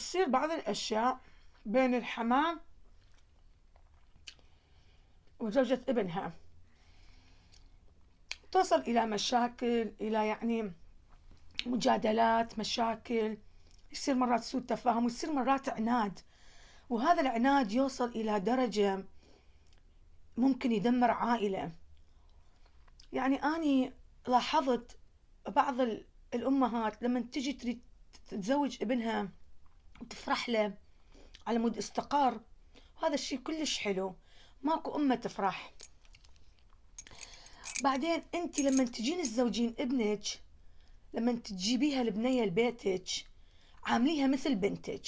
تصير بعض الأشياء بين الحمام وزوجة ابنها، توصل إلى مشاكل، إلى يعني مجادلات، مشاكل، يصير مرات سوء تفاهم، ويصير مرات عناد، وهذا العناد يوصل إلى درجة ممكن يدمر عائلة. يعني أني لاحظت بعض الأمهات لما تجي تريد تتزوج ابنها وتفرح له على مود استقر، وهذا الشيء كلش حلو، ماكو أمة تفرح. بعدين أنت لما تجين تزوجين ابنك، لما تجيبيها البنية لبيتك، عامليها مثل بنتك،